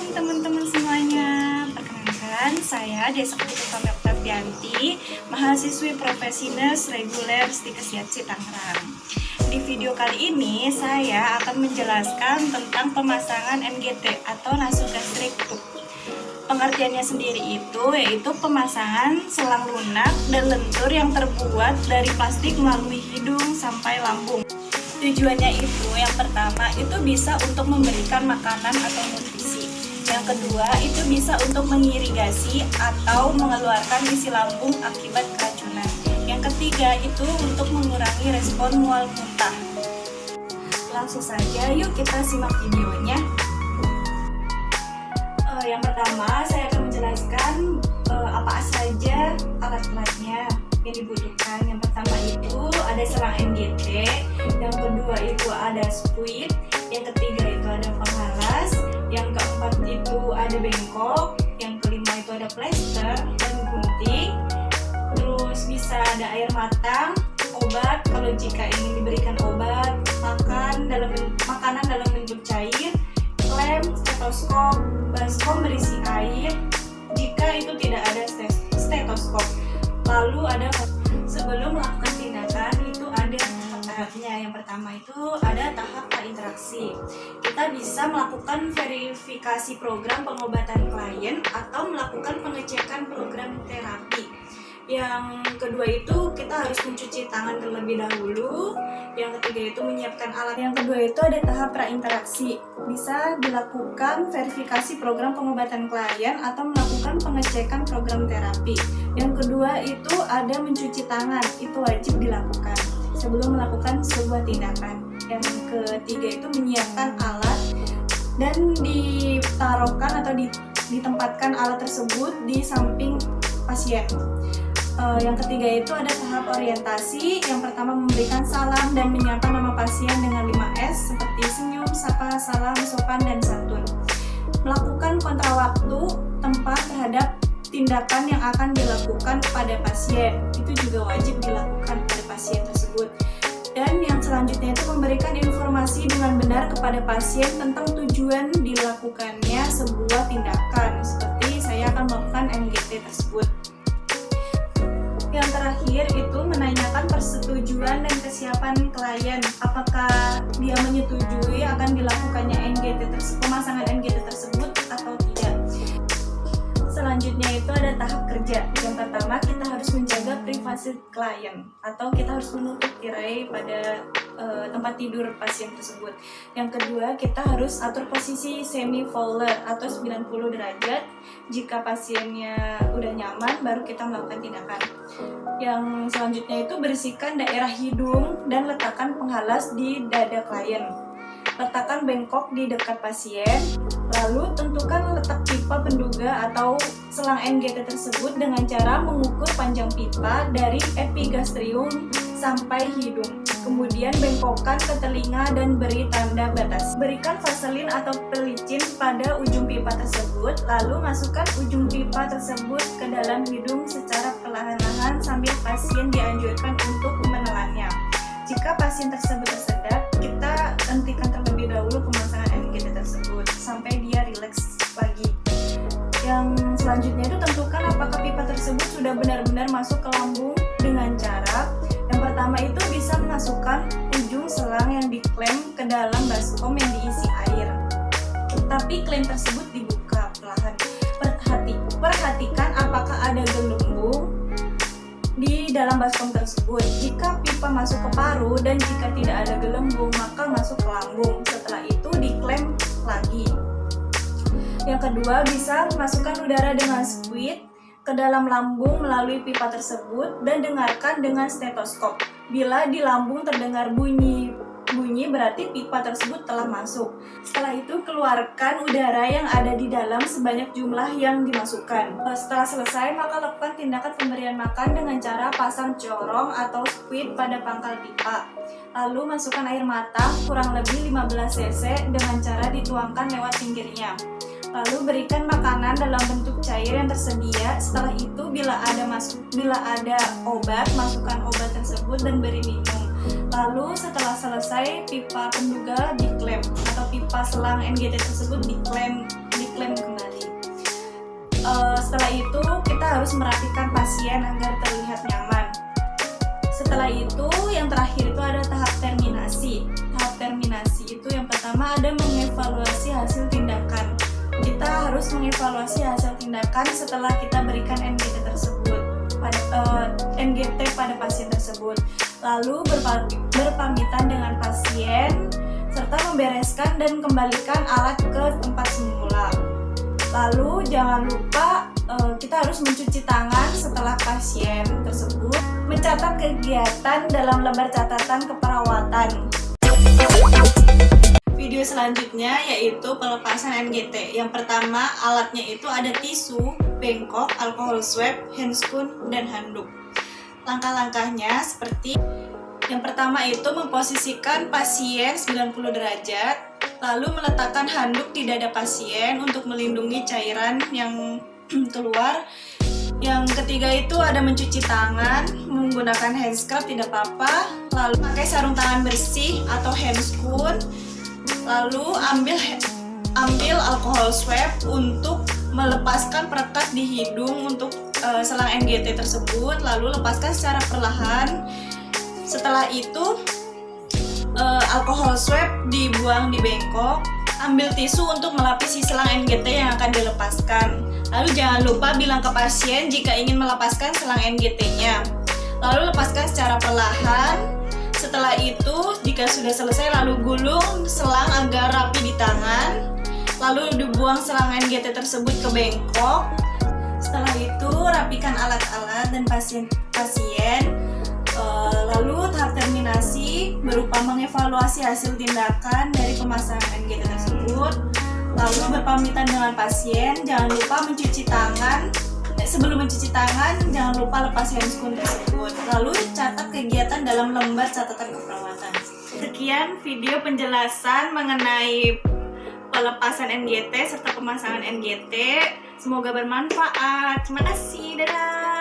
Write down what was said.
Assalamualaikum teman-teman semuanya. Perkenalkan, saya Desa Putri Oktavianti, mahasiswi profesi nurse reguler Stikes Yatsi Tangerang. Di video kali ini saya akan menjelaskan tentang pemasangan NGT atau nasogastrik tube. Pengertiannya sendiri itu yaitu pemasangan selang lunak dan lentur yang terbuat dari plastik melalui hidung sampai lambung. Tujuannya itu yang pertama itu bisa untuk memberikan makanan atau nutrisi. Yang kedua itu bisa untuk mengirigasi atau mengeluarkan isi lambung akibat keracunan. Yang ketiga itu untuk mengurangi respon mual muntah. Langsung saja yuk kita simak videonya. Yang pertama saya akan menjelaskan apa saja alat-alatnya yang dibutuhkan. Yang pertama itu ada selang NGT, yang kedua itu ada spuit, yang ketiga itu ada penghalas, yang keempat itu ada bengkok, yang kelima itu ada plester dan gunting, terus bisa ada air matang, obat kalau jika ingin diberikan obat, makanan dalam bentuk cair, klem, stetoskop, baskom berisi air jika itu tidak ada stetoskop. Lalu ada sebelum melakukan tindakan itu ada tahap-tahapnya. Yang pertama itu ada tahap prainteraksi. Kita bisa melakukan verifikasi program pengobatan klien atau melakukan pengecekan program terapi. Yang kedua itu kita harus mencuci tangan terlebih dahulu. Yang ketiga itu menyiapkan alat. Yang kedua itu ada tahap prainteraksi. Bisa dilakukan verifikasi program pengobatan klien atau melakukan pengecekan program terapi. Yang kedua itu ada mencuci tangan. Itu wajib dilakukan sebelum melakukan sebuah tindakan. Yang ketiga itu menyiapkan alat dan ditaruhkan atau ditempatkan alat tersebut di samping pasien. Yang ketiga itu ada tahap orientasi. Yang pertama memberikan salam dan menyapa nama pasien dengan 5S seperti senyum, sapa, salam, sopan, dan santun. Melakukan kontrawaktu tempat terhadap tindakan yang akan dilakukan pada pasien. Itu juga wajib dilakukan pada pasien tersebut. Dan yang selanjutnya itu memberikan informasi dengan benar kepada pasien tentang tujuan dilakukannya sebuah tindakan. Seperti saya akan melakukan NGT tersebut. Yang terakhir itu menanyakan persetujuan dan kesiapan klien. Apakah dia menyetujui akan dilakukannya pemasangan NGT tersebut atau tidak. Selanjutnya itu ada tahap kerja. Yang pertama kita harus menjaga privasi klien atau kita harus menutup tirai pada tempat tidur pasien tersebut. Yang kedua kita harus atur posisi semi fowler atau 90 derajat. Jika pasiennya udah nyaman baru kita melakukan tindakan. Yang selanjutnya itu bersihkan daerah hidung dan letakkan penghalas di dada klien. Letakkan bengkok di dekat pasien, lalu tentukan letak pipa penduga atau selang NGT tersebut dengan cara mengukur panjang pipa dari epigastrium sampai hidung. Kemudian bengkokkan ke telinga dan beri tanda batas. Berikan vaselin atau pelicin pada ujung pipa tersebut, lalu masukkan ujung pipa tersebut ke dalam hidung secara perlahan-lahan sambil pasien dianjurkan untuk menelannya. Jika pasien tersebut tersedak, kita hentikan terlebih dahulu pemasangan NGT tersebut sampai dia rileks lagi. Yang selanjutnya itu tentukan apakah pipa tersebut sudah benar-benar masuk ke lambung dengan cara yang pertama itu bisa memasukkan ujung selang yang diklem ke dalam baskom yang diisi air. Tapi klem tersebut dibuka perlahan. Perhatikan apakah ada gelembung di dalam baskom tersebut. Jika pipa masuk ke paru dan jika tidak ada gelembung maka masuk ke lambung. Setelah itu diklem lagi. Yang kedua bisa memasukkan udara dengan spuit ke dalam lambung melalui pipa tersebut dan dengarkan dengan stetoskop. Bila di lambung terdengar bunyi berarti pipa tersebut telah masuk. Setelah itu keluarkan udara yang ada di dalam sebanyak jumlah yang dimasukkan. Setelah selesai maka lakukan tindakan pemberian makan dengan cara pasang corong atau spuit pada pangkal pipa. Lalu masukkan air matang kurang lebih 15 cc dengan cara dituangkan lewat pinggirnya. Lalu berikan makanan dalam bentuk cair yang tersedia. Setelah itu bila ada obat, masukkan obat tersebut dan beri minum. Lalu setelah selesai pipa penduga diklem atau pipa selang NGT tersebut diklem diklaim kembali. Setelah itu kita harus merapikan pasien agar terlihat nyaman. Setelah itu yang terakhir itu ada tahap terminasi. Tahap terminasi itu yang pertama ada mengevaluasi hasil tindakan. Kita harus mengevaluasi hasil tindakan setelah kita berikan NGT tersebut pada pasien tersebut. Lalu berpamitan dengan pasien serta membereskan dan kembalikan alat ke tempat semula. Lalu jangan lupa kita harus mencuci tangan setelah pasien tersebut, mencatat kegiatan dalam lembar catatan keperawatan. Video selanjutnya yaitu pelepasan NGT. Yang pertama, alatnya itu ada tisu, bengkok, alkohol swab, handscoon, dan handuk. Langkah-langkahnya seperti yang pertama itu memposisikan pasien 90 derajat, lalu meletakkan handuk di dada pasien untuk melindungi cairan yang keluar. Yang ketiga itu ada mencuci tangan menggunakan hand scrub tidak apa-apa, lalu pakai sarung tangan bersih atau handscoon, lalu ambil alkohol swab untuk melepaskan perekat di hidung untuk selang NGT tersebut, lalu lepaskan secara perlahan. Setelah itu alkohol swab dibuang di bengkok, ambil tisu untuk melapisi selang NGT yang akan dilepaskan. Lalu jangan lupa bilang ke pasien jika ingin melepaskan selang NGT-nya. Lalu lepaskan secara perlahan. Setelah itu, jika sudah selesai, lalu gulung selang agar rapi di tangan. Lalu dibuang selang NGT tersebut ke bengkok. Setelah itu, rapikan alat-alat dan pasien. Lalu tahap terminasi berupa mengevaluasi hasil tindakan dari pemasangan NGT tersebut. Lalu berpamitan dengan pasien, jangan lupa mencuci tangan. Sebelum mencuci tangan, jangan lupa lepas handscoon tersebut. Lalu catat kegiatan dalam lembar catatan keperawatan. Sekian video penjelasan mengenai pelepasan NGT serta pemasangan NGT. Semoga bermanfaat. Terima kasih. Dadah.